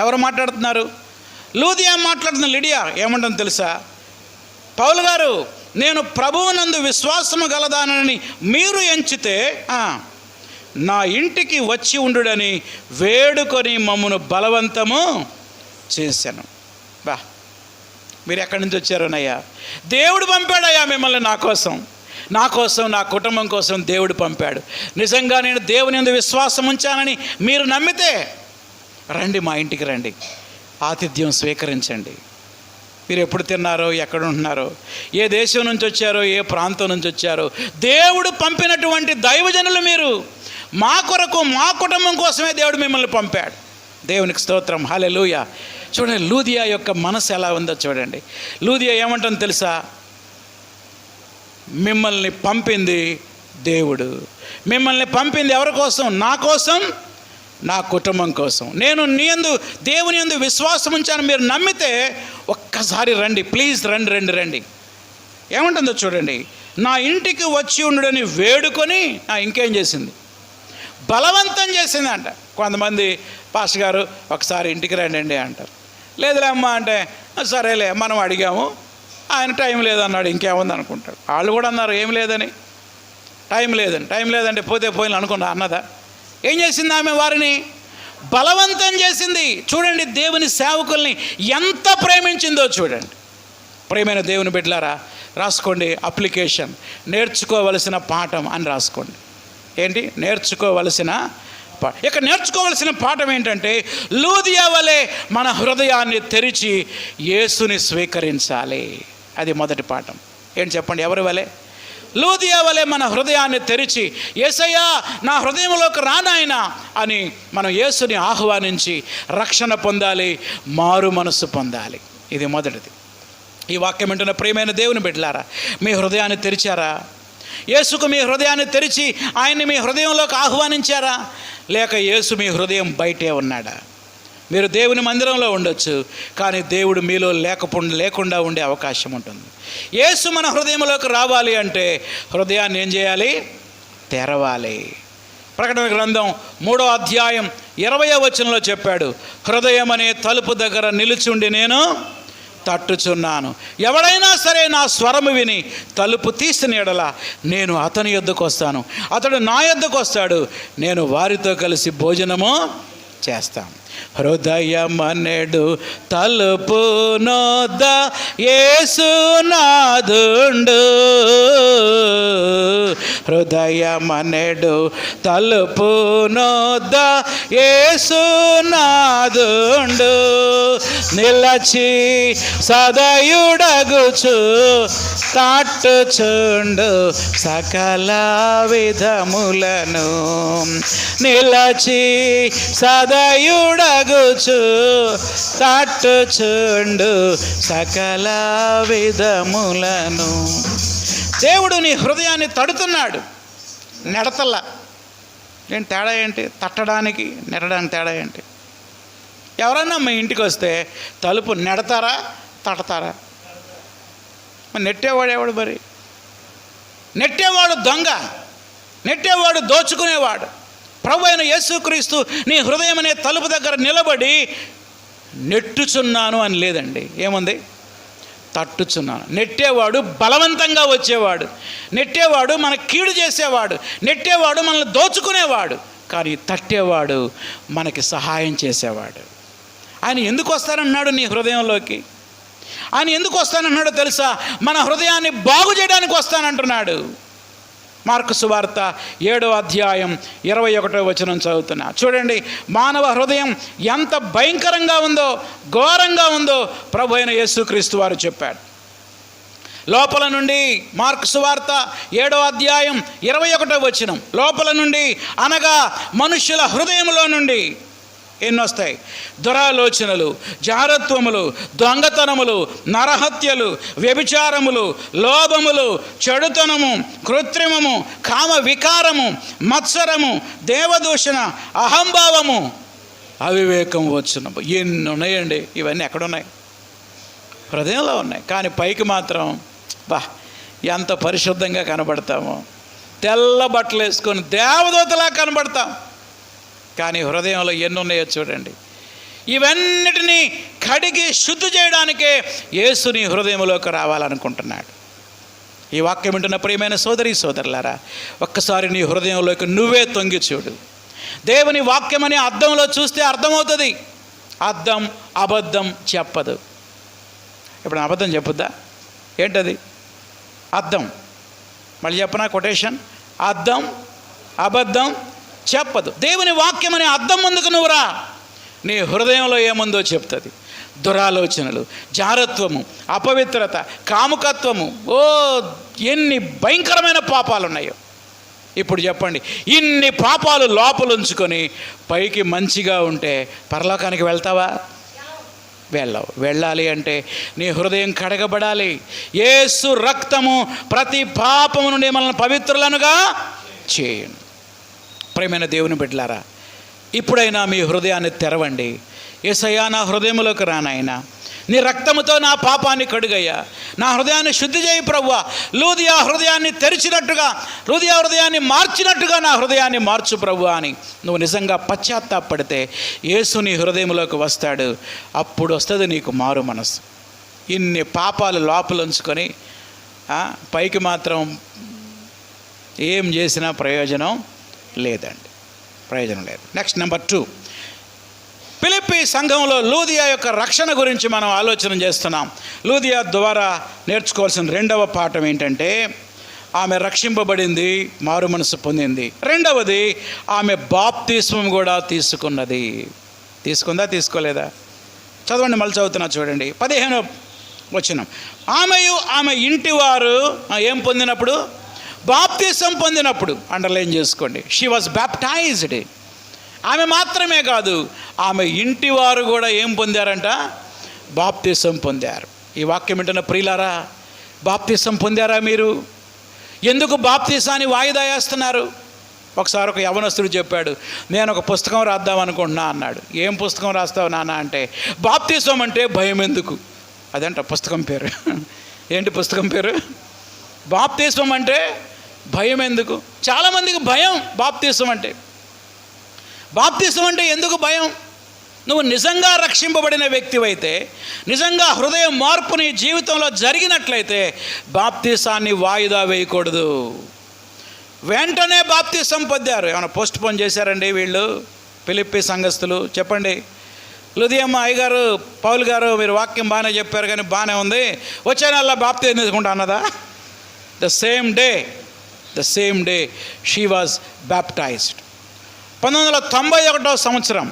ఎవరు మాట్లాడుతున్నారు? లూదియా మాట్లాడుతున్న. లిడియా ఏమంటుంది తెలుసా? పౌలు గారు, నేను ప్రభువునందు విశ్వాసము గలదానని మీరు ఎంచితే నా ఇంటికి వచ్చి ఉండుడని వేడుకొని మమ్మను బలవంతము చేశాను. మీరు ఎక్కడి నుంచి వచ్చారోనయ్యా? దేవుడు పంపాడయ్యా మిమ్మల్ని నా కోసం. నా కోసం, నా కుటుంబం కోసం దేవుడు పంపాడు. నిజంగా నేను దేవుని యందు విశ్వాసం ఉంచానని మీరు నమ్మితే రండి, మా ఇంటికి రండి, ఆతిథ్యం స్వీకరించండి. మీరు ఎప్పుడు తిన్నారో, ఎక్కడ ఉంటున్నారో, ఏ దేశం నుంచి వచ్చారో, ఏ ప్రాంతం నుంచి వచ్చారో, దేవుడు పంపినటువంటి దైవజనులు మీరు. మా కొరకు, మా కుటుంబం కోసమే దేవుడు మిమ్మల్ని పంపాడు. దేవునికి స్తోత్రం, హల్లెలూయా. చూడండి లూదియా యొక్క మనసు ఎలా ఉందో చూడండి. లూదియా ఏమంటుందో తెలుసా? మిమ్మల్ని పంపింది దేవుడు. మిమ్మల్ని పంపింది ఎవరి కోసం? నా కోసం, నా కుటుంబం కోసం. నేను నీ యందు, దేవుని యందు విశ్వాసం ఉంచాను, మీరు నమ్మితే ఒక్కసారి రండి, ప్లీజ్ రండి, రండి, రండి. ఏమంటుందో చూడండి. నా ఇంటికి వచ్చి ఉండుడని వేడుకొని ఇంకేం చేసింది? బలవంతం చేసింది అంట. కొంతమంది పాస్టర్ గారు ఒకసారి ఇంటికి రండి అంటారు. లేదులే అమ్మా అంటే, సరేలే మనం అడిగాము, ఆయన టైం లేదన్నాడు, ఇంకేముంది అనుకుంటాడు. వాళ్ళు కూడా అన్నారు ఏం లేదని, టైం లేదంటే పోతే పోయిన అనుకున్నా అన్నదా? ఏం చేసింది ఆమె? వారిని బలవంతం చేసింది. చూడండి దేవుని సేవకుల్ని ఎంత ప్రేమించిందో చూడండి. ప్రేమైన దేవుని బిడ్డలారా, రాసుకోండి అప్లికేషన్, నేర్చుకోవలసిన పాఠం అని రాసుకోండి. ఏంటి నేర్చుకోవలసిన పాఠం? ఇక నేర్చుకోవలసిన పాఠం ఏంటంటే, లూదియా వలె మన హృదయాన్ని తెరిచి యేసుని స్వీకరించాలి. అది మొదటి పాఠం. ఏంటి చెప్పండి? ఎవరి వలె? లూదియా వలె మన హృదయాన్ని తెరిచి, యేసయ్యా నా హృదయంలోకి రానాయనా అని మనం యేసుని ఆహ్వానించి రక్షణ పొందాలి, మారు మనసు పొందాలి. ఇది మొదటిది. ఈ వాక్యం వింటున్న ప్రియమైన దేవుని బిడ్డలారా, మీ హృదయాన్ని తెరిచారా? యేసుకు మీ హృదయాన్ని తెరిచి ఆయన్ని మీ హృదయంలోకి ఆహ్వానించారా? లేక యేసు మీ హృదయం బయటే ఉన్నాడా? మీరు దేవుని మందిరంలో ఉండొచ్చు, కానీ దేవుడు మీలో లేకుండా ఉండే అవకాశం ఉంటుంది. యేసు మన హృదయంలోకి రావాలి అంటే హృదయాన్ని ఏం చేయాలి? తెరవాలి. ప్రకటన గ్రంథం 3వ అధ్యాయం 20వ వచనంలో చెప్పాడు, హృదయం అనే తలుపు దగ్గర నిలుచుండి నేను తట్టుచున్నాను. ఎవడైనా సరే నా స్వరము విని తలుపు తీసిన ఎడల నేను అతని యొద్దకు వస్తాను, అతడు నా యొద్దకు వస్తాడు, నేను వారితో కలిసి భోజనము చేస్తాను. హృదయమనెడు తలుపు నొద్ద యేసునాథుండు, హృదయమనెడు తలుపు నొద్ద యేసునాథుండు, నిలచి సదయుడగుచు తట్టుచుండు సకల విధములను, నిలచి సదయుడగుచు తట్టుచుండు సకల విధములను. దేవుడు నీ హృదయాన్ని తడుతున్నాడు, నెడతల్లా. ఏంటి తేడా? ఏంటి తట్టడానికి నెట్టడానికి తేడా ఏంటి? ఎవరన్నా మీ ఇంటికి వస్తే తలుపు నెడతారా, తడతారా? నెట్టేవాడు ఎవడు? మరి నెట్టేవాడు దొంగ, నెట్టేవాడు దోచుకునేవాడు. ప్రభు అయిన యేసుక్రీస్తు నీ హృదయం అనే తలుపు దగ్గర నిలబడి నెట్టుచున్నాను అని లేదండి. ఏముంది? తట్టుచున్నాను. నెట్టేవాడు బలవంతంగా వచ్చేవాడు, నెట్టేవాడు మన కీడు చేసేవాడు, నెట్టేవాడు మనల్ని దోచుకునేవాడు. కానీ తట్టేవాడు మనకి సహాయం చేసేవాడు. ఆయన ఎందుకు వస్తానన్నాడు నీ హృదయంలోకి? ఆయన ఎందుకు వస్తానన్నాడో తెలుసా? మన హృదయాన్ని బాగు చేయడానికి వస్తానంటున్నాడు. మార్కు సువార్త 7వ అధ్యాయం 21వ వచనం చదువుతున్నా. చూడండి, మానవ హృదయం ఎంత భయంకరంగా ఉందో, ఘోరంగా ఉందో ప్రభు అయిన యేసుక్రీస్తు వారు చెప్పాడు. లోపల నుండి, మార్కు సువార్త 7వ అధ్యాయం 21వ వచనం, లోపల నుండి అనగా మనుష్యుల హృదయంలో నుండి ఎన్నొస్తాయి? దురాలోచనలు, జారత్వములు, దొంగతనములు, నరహత్యలు, వ్యభిచారములు, లోభములు, చెడుతనము, కృత్రిమము, కామ వికారము, మత్సరము, దేవదూషణ, అహంభావము, అవివేకం వచ్చును. ఎన్ని ఉన్నాయండి. ఇవన్నీ ఎక్కడున్నాయి? హృదయంలో ఉన్నాయి. కానీ పైకి మాత్రం ఎంత పరిశుద్ధంగా కనబడతామో, తెల్ల బట్టలు వేసుకొని దేవదూతలా కనబడతాం. కానీ హృదయంలో ఎన్ని ఉన్నాయో చూడండి. ఇవన్నిటినీ కడిగి శుద్ధి చేయడానికే యేసుని హృదయంలోకి రావాలనుకుంటున్నాడు. ఈ వాక్యం వింటున్న ప్రియమైన సోదరి సోదరులారా, ఒక్కసారి నీ హృదయంలోకి నువ్వే తొంగి చూడు. దేవుని వాక్యం అనే అద్దంలో చూస్తే అర్థమవుతుంది. అద్దం అబద్ధం చెప్పదు. ఇప్పుడు అబద్ధం చెప్పుద్దా? ఏంటది? అద్దం. మళ్ళీ చెప్పనా కొటేషన్? అద్దం అబద్ధం చెప్పదు. దేవుని వాక్యం అనే అద్దం ముందుకు నువ్వు రా, నీ హృదయంలో ఏముందో చెప్తుంది. దురాలోచనలు, జారత్వము, అపవిత్రత, కాముకత్వము, ఎన్ని భయంకరమైన పాపాలు ఉన్నాయో. ఇప్పుడు చెప్పండి, ఇన్ని పాపాలు లోపల ఉంచుకొని పైకి మంచిగా ఉంటే పరలోకానికి వెళ్తావా? వెళ్ళవు. వెళ్ళాలి అంటే నీ హృదయం కడగబడాలి. యేసు రక్తము ప్రతి పాపము నుండి మనల్ని పవిత్రులనుగా చేయను. ప్రియమైన దేవుని బిడ్డలారా, ఇప్పుడైనా మీ హృదయాన్ని తెరవండి. యేసయ్యా, నా హృదయంలోకి రానాయనా, నీ రక్తముతో నా పాపాన్ని కడుగయ్యా, నా హృదయాన్ని శుద్ధి చేయి ప్రభువా. లూదియా హృదయాన్ని తెరిచినట్టుగా, లూదియా హృదయాన్ని మార్చినట్టుగా నా హృదయాన్ని మార్చు ప్రభువా అని నువ్వు నిజంగా పశ్చాత్తాపడితే యేసు నీ హృదయంలోకి వస్తాడు. అప్పుడు వస్తుంది నీకు మారు మనసు. ఇన్ని పాపాలు లోపల ఉంచుకొని పైకి మాత్రం ఏం చేసినా ప్రయోజనం లేదండి, ప్రయోజనం లేదు. నెక్స్ట్ నెంబర్ 2, ఫిలిప్పీ సంఘంలో లూదియా యొక్క రక్షణ గురించి మనం ఆలోచన చేస్తున్నాం. లూదియా ద్వారా నేర్చుకోవాల్సిన రెండవ పాఠం ఏంటంటే, ఆమె రక్షింపబడింది, మారు మనసు పొందింది. రెండవది, ఆమె బాప్తిస్మం కూడా తీసుకున్నది. తీసుకుందా, తీసుకోలేదా? చదవండి, మళ్ళీ చదువుతున్నా చూడండి, 15వ వచనం. ఆమెయు ఆమె ఇంటి వారు ఏం పొందినప్పుడు? బాప్తిసం పొందినప్పుడు. అండర్లైన్ చేసుకోండి, షీ వాజ్ బ్యాప్టైజ్డ్. ఆమె మాత్రమే కాదు, ఆమె ఇంటి వారు కూడా ఏం పొందారంట? బాప్తిసం పొందారు. ఈ వాక్యం వింటున్న ప్రియులారా, బాప్తిసం పొందారా మీరు? ఎందుకు బాప్తిసాన్ని వాయిదా వేస్తున్నారు? ఒకసారి ఒక యవనస్తుడు చెప్పాడు, నేను ఒక పుస్తకం రాద్దాం అనుకుంటున్నా అన్నాడు. ఏం పుస్తకం రాస్తావు నాన్న అంటే, బాప్తిసం అంటే భయం ఎందుకు అదంట పుస్తకం పేరు. ఏంటి పుస్తకం పేరు? బాప్తిసం అంటే భయం ఎందుకు. చాలామందికి భయం బాప్తిసం అంటే. బాప్తిసం అంటే ఎందుకు భయం? నువ్వు నిజంగా రక్షింపబడిన వ్యక్తివైతే, నిజంగా హృదయ మార్పు నీ జీవితంలో జరిగినట్లయితే బాప్తిసాన్ని వాయిదా వేయకూడదు. వెంటనే బాప్తిసం పొందారు. ఏమైనా పోస్ట్ పోన్ చేశారండి వీళ్ళు? ఫిలిప్పీ సంఘస్థులు చెప్పండి. లూదియమ్మ అయ్యగారు, పౌలు గారు, మీరు వాక్యం బాగానే చెప్పారు కానీ బాగానే ఉంది, వచ్చే నెల బాప్తిసం తీసుకుంటా అన్నదా? The same day she was baptised. 1991వ సంవత్సరం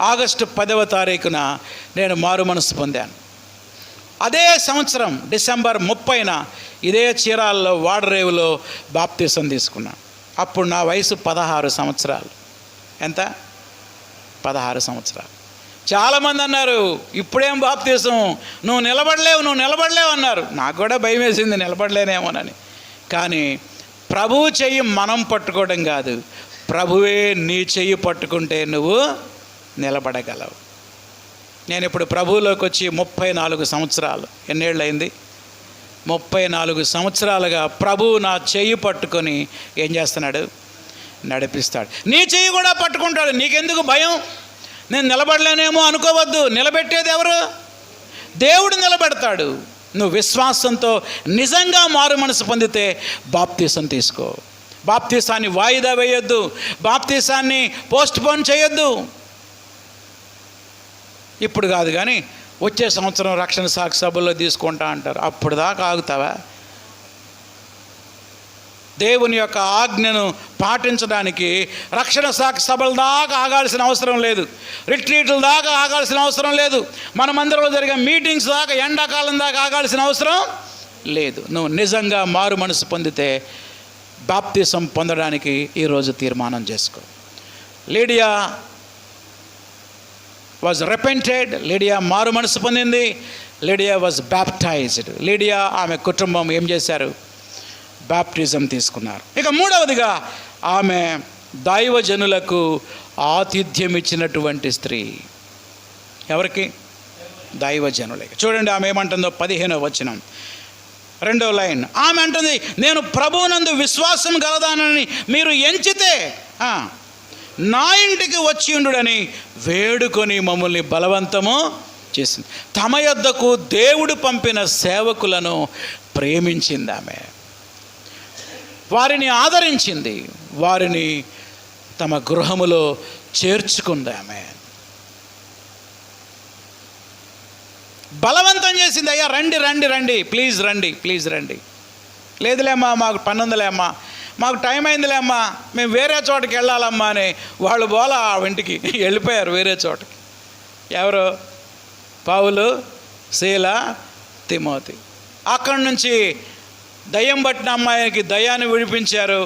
ఆగస్టు 10వ తారీఖున నేను మారు మనసు పొందాను. అదే సంవత్సరం డిసెంబర్ 30న ఇదే చీరాల్లో వాడరేవులో బాప్తిసం తీసుకున్నాను. అప్పుడు నా వయసు 16 సంవత్సరాలు. ఎంత? 16 సంవత్సరాలు. చాలామంది అన్నారు, ఇప్పుడేం బాప్తిసం, నువ్వు నిలబడలేవు అన్నారు. నాకు కూడా భయం వేసింది, నిలబడలేనేమోనని. కానీ ప్రభువు చెయ్యి మనం పట్టుకోవడం కాదు, ప్రభువే నీ చెయ్యి పట్టుకుంటే నువ్వు నిలబడగలవు. నేను ఇప్పుడు ప్రభువులోకి వచ్చి 34 సంవత్సరాలు. ఎన్నేళ్ళు అయింది? 34 సంవత్సరాలుగా ప్రభువు నా చెయ్యి పట్టుకొని ఏం చేస్తున్నాడు? నడిపిస్తాడు. నీ చెయ్యి కూడా పట్టుకుంటాడు. నీకెందుకు భయం? నేను నిలబడలేనేమో అనుకోవద్దు. నిలబెట్టేది ఎవరు? దేవుడు నిలబెడతాడు. నువ్వు విశ్వాసంతో నిజంగా మారు మనసు పొందితే బాప్తిసం తీసుకో. బాప్తిసాన్ని వాయిదా వేయొద్దు, బాప్తిసాన్ని పోస్ట్ పోన్ చేయొద్దు. ఇప్పుడు కాదు కానీ వచ్చే సంవత్సరం రక్షణ సాక్షి సభల్లో తీసుకుంటా అంటారు. అప్పుడు దాకా ఆగుతావా? దేవుని యొక్క ఆజ్ఞను పాటించడానికి రక్షణ సాక్షి సభల దాకా ఆగాల్సిన అవసరం లేదు, రిట్రీట్ల దాకా ఆగాల్సిన అవసరం లేదు, మన మందిరంలో జరిగే మీటింగ్స్ దాకా, ఎండాకాలం దాకా ఆగాల్సిన అవసరం లేదు. నువ్వు నిజంగా మారు మనసు పొందితే బాప్తిసం పొందడానికి ఈరోజు తీర్మానం చేసుకో. Lydia was repented. లీడియా మారు మనసు పొందింది. Lydia was baptised. లీడియా ఆమె కుటుంబం ఏం చేశారు? బాప్టిజం తీసుకున్నారు. ఇక మూడవదిగా ఆమె దైవజనులకు ఆతిథ్యం ఇచ్చినటువంటి స్త్రీ. ఎవరికి? దైవజనులకి. చూడండి ఆమె ఏమంటుందో 15వ వచనం 2వ లైన్. ఆమె అంటుంది, నేను ప్రభువునందు విశ్వాసం గలదానని మీరు ఎంచితే నా ఇంటికి వచ్చి ఉండుడని వేడుకొని మమ్మల్ని బలవంతము చేసింది. తమ యొద్దకు దేవుడు పంపిన సేవకులను ప్రేమించింది ఆమె. వారిని ఆదరించింది, వారిని తమ గృహములో చేర్చుకుంది ఆమె. బలవంతం చేసింది. అయ్యా రండి, ప్లీజ్ రండి. లేదులేమ్మా మాకు పని ఉందిలేమ్మా, మాకు టైం అయిందిలేమ్మా, మేము వేరే చోటకి వెళ్ళాలమ్మా అని వాళ్ళు బోలా ఆ ఇంటికి వెళ్ళిపోయారు వేరే చోటకి. ఎవరు? పౌలు, శీల, తిమోతి. అక్కడి నుంచి దయ్యం పట్టిన అమ్మాయికి దయ్యాన్ని విడిపించారు.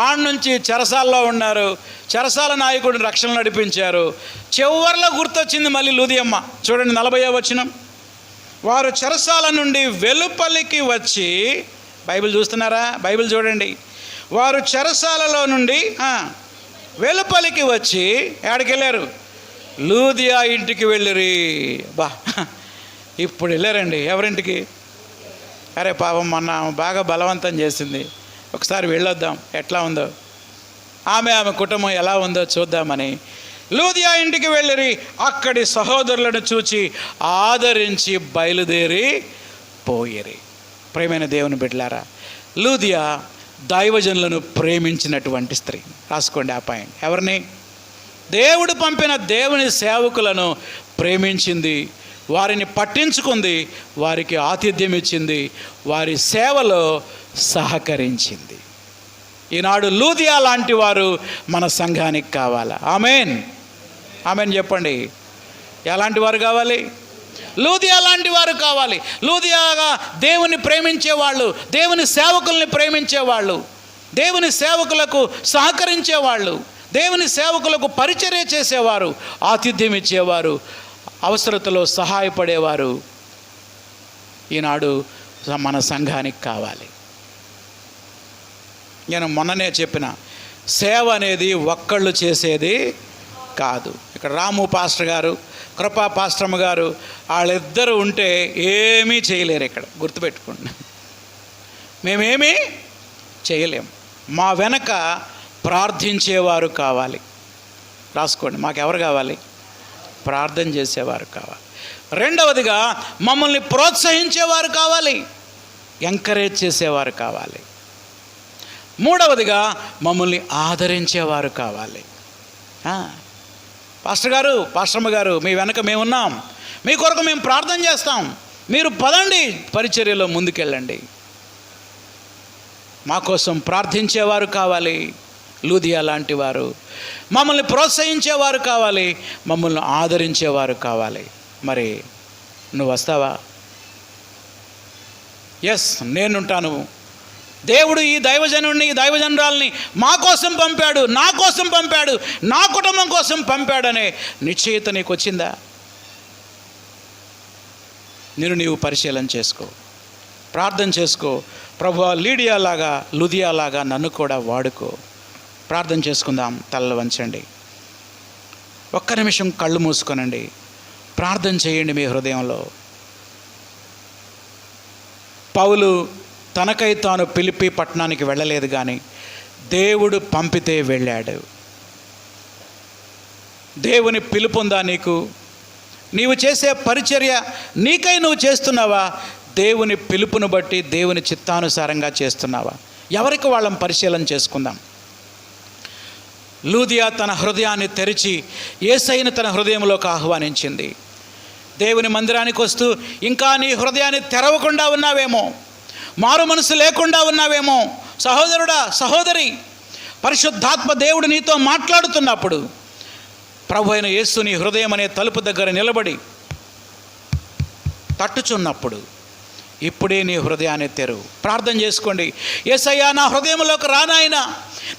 ఆడ నుంచి చెరసాల్లో ఉన్నారు, చెరసాల నాయకుడిని రక్షణ నడిపించారు. చివర్లో గుర్తొచ్చింది మళ్ళీ లూదియమ్మ. చూడండి 40వ వచనం. వారు చెరసాల నుండి వెలుపలికి వచ్చి, బైబిల్ చూస్తున్నారా? బైబిల్ చూడండి. వారు చెరసాలలో నుండి వెలుపలికి వచ్చి ఎక్కడికి వెళ్ళారు? లూదియా ఇంటికి వెళ్ళిరి. బా, ఇప్పుడు వెళ్ళారండి. ఎవరింటికి? అరే పాపం మొన్న బాగా బలవంతం చేసింది, ఒకసారి వెళ్ళొద్దాం ఎట్లా ఉందో, ఆమె కుటుంబం ఎలా ఉందో చూద్దామని లూదియా ఇంటికి వెళ్ళిరి. అక్కడి సహోదరులను చూచి ఆదరించి బయలుదేరి పోయిరి. ప్రేమైన దేవుని బిడ్డలారా, లూదియా దైవజనులను ప్రేమించినటువంటి స్త్రీ. రాసుకోండి ఆ పాయింట్. ఎవరిని? దేవుడు పంపిన దేవుని సేవకులను ప్రేమించింది, వారిని పట్టించుకుంది, వారికి ఆతిథ్యం ఇచ్చింది, వారి సేవలో సహకరించింది. ఈనాడు లూదియా లాంటి వారు మన సంఘానికి కావాలా? ఆమెన్, ఆమెన్ చెప్పండి. ఎలాంటి వారు కావాలి? లూదియా లాంటి వారు కావాలి. లూదియాగా దేవుని ప్రేమించేవాళ్ళు, దేవుని సేవకుల్ని ప్రేమించేవాళ్ళు, దేవుని సేవకులకు సహకరించేవాళ్ళు, దేవుని సేవకులకు పరిచర్య చేసేవారు, ఆతిథ్యం ఇచ్చేవారు, అవసరతలో సహాయపడేవారు ఈనాడు మన సంఘానికి కావాలి. నేను మొన్ననే చెప్పిన, సేవ అనేది ఒక్కళ్ళు చేసేది కాదు. ఇక్కడ రాము పాస్టర్ గారు, కృపా పాస్టర్మ గారు, వాళ్ళిద్దరూ ఉంటే ఏమీ చేయలేరు. ఇక్కడ గుర్తుపెట్టుకోండి, మేమేమీ చేయలేము. మా వెనక ప్రార్థించేవారు కావాలి. రాసుకోండి, మాకెవరు కావాలి? ప్రార్థన చేసేవారు కావాలి. రెండవదిగా మమ్మల్ని ప్రోత్సహించేవారు కావాలి, ఎంకరేజ్ చేసేవారు కావాలి. మూడవదిగా మమ్మల్ని ఆదరించేవారు కావాలి. పాస్టర్ గారు, పాస్టర్మ గారు, మీ వెనక మేమున్నాం, మీ కొరకు మేము ప్రార్థన చేస్తాం, మీరు పదండి పరిచర్యలో ముందుకెళ్ళండి. మా కోసం ప్రార్థించేవారు కావాలి లూదియా లాంటి వారు. మమ్మల్ని ప్రోత్సహించేవారు కావాలి, మమ్మల్ని ఆదరించేవారు కావాలి. మరి నువ్వు వస్తావా? ఎస్, నేనుంటాను. దేవుడు ఈ దైవజనుడిని, ఈ దైవజనురాల్ని మా కోసం పంపాడు, నా కోసం పంపాడు, నా కుటుంబం కోసం పంపాడనే నిశ్చయిత నీకు వచ్చిందా? నీవు పరిశీలన చేసుకో, ప్రార్థన చేసుకో. ప్రభువా, లీడియాలాగా, లూదియాలాగా నన్ను కూడా వాడుకో. ప్రార్థన చేసుకుందాం. తలలు వంచండి, ఒక్క నిమిషం కళ్ళు మూసుకోనండి, ప్రార్థన చేయండి మీ హృదయంలో. పౌలు తనకై తాను పిలిపి పట్టణానికి వెళ్ళలేదు, కానీ దేవుడు పంపితే వెళ్ళాడు. దేవుని పిలుపుందా నీకు? నీవు చేసే పరిచర్య నీకై నువ్వు చేస్తున్నావా? దేవుని పిలుపును బట్టి దేవుని చిత్తానుసారంగా చేస్తున్నావా? ఎవరికి వాళ్ళని పరిశీలన చేసుకుందాం. లూదియా తన హృదయాన్ని తెరిచి యేసయ్యను తన హృదయంలోకి ఆహ్వానించింది. దేవుని మందిరానికి వస్తూ ఇంకా నీ హృదయాన్ని తెరవకుండా ఉన్నావేమో, మారు మనసు లేకుండా ఉన్నావేమో. సహోదరుడా, సహోదరి, పరిశుద్ధాత్మ దేవుడు నీతో మాట్లాడుతున్నప్పుడు, ప్రభు అయిన యేసు నీ హృదయం అనే తలుపు దగ్గర నిలబడి తట్టుచున్నప్పుడు, ఇప్పుడే నీ హృదయాన్ని తెరువు. ప్రార్థన చేసుకోండి. యేసయ్యా, నా హృదయంలోకి రానాయన,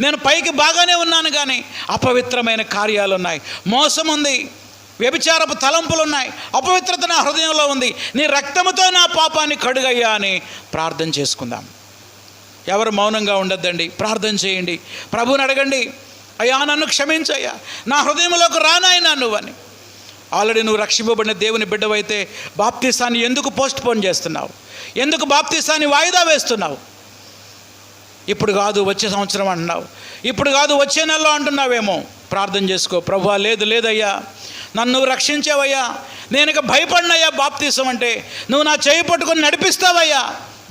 నేను పైకి బాగానే ఉన్నాను, కానీ అపవిత్రమైన కార్యాలు ఉన్నాయి, మోసం ఉంది, వ్యభిచారపు తలంపులు ఉన్నాయి, అపవిత్రత నా హృదయంలో ఉంది, నీ రక్తముతో నా పాపాన్ని కడుగయ్యా అని ప్రార్థన చేసుకుందాం. ఎవరు మౌనంగా ఉండొద్దండి, ప్రార్థన చేయండి. ప్రభువుని అడగండి, అయ్యా నన్ను క్షమించయ్యా, నా హృదయంలోకి రానాయనా నువ్వని. ఆల్రెడీ నువ్వు రక్షింపబడిన దేవుని బిడ్డవైతే బాప్తీసాన్ని ఎందుకు పోస్ట్పోన్ చేస్తున్నావు? ఎందుకు బాప్తీసాన్ని వాయిదా వేస్తున్నావు? ఇప్పుడు కాదు వచ్చే సంవత్సరం అంటున్నావు, ఇప్పుడు కాదు వచ్చే నెలలో అంటున్నావేమో. ప్రార్థన చేసుకో. ప్రభువా, లేదు లేదయ్యా, నన్ను రక్షించావయ్యా, నేను ఇక భయపడినయ్యా బాప్తీసం అంటే. నువ్వు నా చేయి పట్టుకొని నడిపిస్తావయ్యా,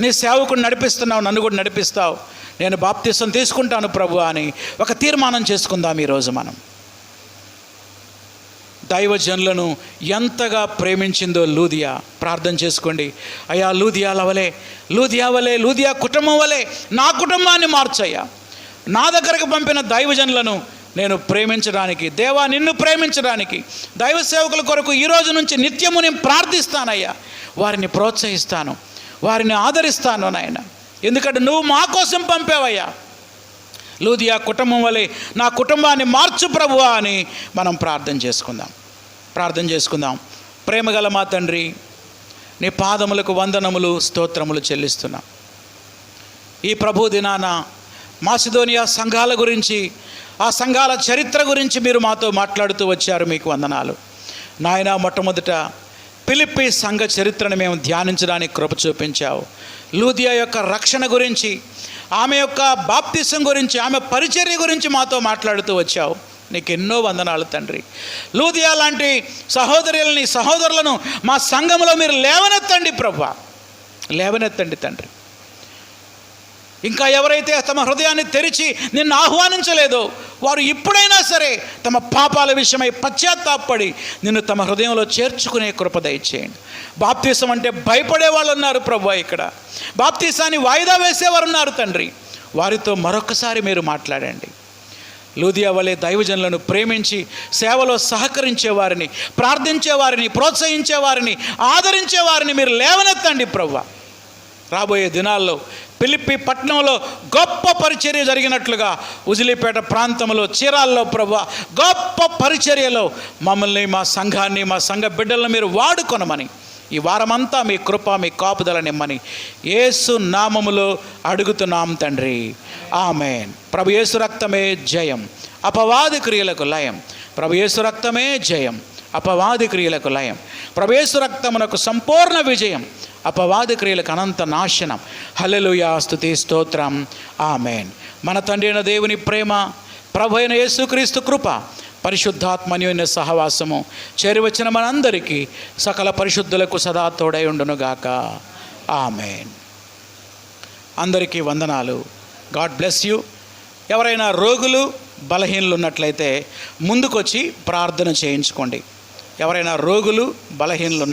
నీ సేవకుని నడిపిస్తున్నావు, నన్ను కూడా నడిపిస్తావు, నేను బాప్తీసం తీసుకుంటాను ప్రభు అని ఒక తీర్మానం చేసుకుందాం ఈరోజు మనం. దైవజనులను ఎంతగా ప్రేమించిందో లూదియా. ప్రార్థన చేసుకోండి. అయ్యా లూదియా వలె లూదియా కుటుంబం వలె నా కుటుంబాన్ని మార్చయ్యా. నా దగ్గరకు పంపిన దైవజనులను నేను ప్రేమించడానికి, దేవా నిన్ను ప్రేమించడానికి, దైవ సేవకుల కొరకు ఈరోజు నుంచి నిత్యము నేను ప్రార్థిస్తానయ్యా. వారిని ప్రోత్సహిస్తాను, వారిని ఆదరిస్తాను నాయన, ఎందుకంటే నువ్వు మా కోసం పంపావయ్యా. లూదియా కుటుంబం వలె నా కుటుంబాన్ని మార్చు ప్రభువా అని మనం ప్రార్థన చేసుకుందాం. ప్రేమగల మా తండ్రి, నీ పాదములకు వందనములు స్తోత్రములు చెల్లిస్తున్నాం. ఈ ప్రభు దినాన మాసిదోనియా సంఘాల గురించి, ఆ సంఘాల చరిత్ర గురించి మీరు మాతో మాట్లాడుతూ వచ్చారు. మీకు వందనాలు నాయన. మొట్టమొదట ఫిలిప్పీ సంఘ చరిత్రను మేము ధ్యానించడానికి కృప చూపించావు. లూదియా యొక్క రక్షణ గురించి, ఆమె యొక్క బాప్తిసం గురించి, ఆమె పరిచర్య గురించి మాతో మాట్లాడుతూ వచ్చావు. నీకు ఎన్నో వందనాలు తండ్రి. లూదియా లాంటి సహోదరులను మా సంఘంలో మీరు లేవనెత్తండి ప్రభువా, లేవనెత్తండి తండ్రి. ఇంకా ఎవరైతే తమ హృదయాన్ని తెరిచి నిన్ను ఆహ్వానించలేదో వారు ఇప్పుడైనా సరే తమ పాపాల విషయమై పశ్చాత్తాపడి నిన్ను తమ హృదయంలో చేర్చుకునే కృప దయచేయండి. బాప్తీసం అంటే భయపడే వాళ్ళు ఉన్నారు ప్రభువా, ఇక్కడ బాప్తీసాన్ని వాయిదా వేసేవారు ఉన్నారు తండ్రి. వారితో మరొకసారి మీరు మాట్లాడండి. లూదియా వలె దైవజనులను ప్రేమించి సేవలో సహకరించేవారిని, ప్రార్థించేవారిని, ప్రోత్సహించేవారిని, ఆదరించేవారిని మీరు లేవనెత్తండి ప్రభువా. రాబోయే దినాల్లో ఫిలిప్పీ పట్టణంలో గొప్ప పరిచర్య జరిగినట్లుగా ఉజిలిపేట ప్రాంతంలో, చీరాల్లో ప్రభువా గొప్ప పరిచర్యలో మమ్మల్ని, మా సంఘాన్ని, మా సంఘ బిడ్డలను మీరు వాడుకొనమని ఈ వారమంతా మీ కృప, మీ కాపుదల నిమ్మని యేసు నామములో అడుగుతున్నాం తండ్రి, ఆమేన్. ప్రభు యేసు రక్తమే జయం, అపవాది క్రియలకు లయం. ప్రభు యేసు రక్తమే జయం, అపవాది క్రియలకు లయం. ప్రభు యేసు రక్తమునకు సంపూర్ణ విజయం, అపవాది క్రియలకు అనంత నాశనం. హల్లెలూయా, స్తుతి స్తోత్రం, ఆమేన్. మన తండ్రి అయిన దేవుని ప్రేమ, ప్రభు అయిన యేసుక్రీస్తు కృప, పరిశుద్ధాత్మన్యోన్య సహవాసము చేరివచ్చిన మనందరికీ సకల పరిశుద్ధులకు సదా తోడై ఉండునుగాక, ఆమేన్. అందరికీ వందనాలు. God bless you. ఎవరైనా రోగులు, బలహీనులు ఉన్నట్లయితే ముందుకొచ్చి ప్రార్థన చేయించుకోండి. ఎవరైనా రోగులు, బలహీనులు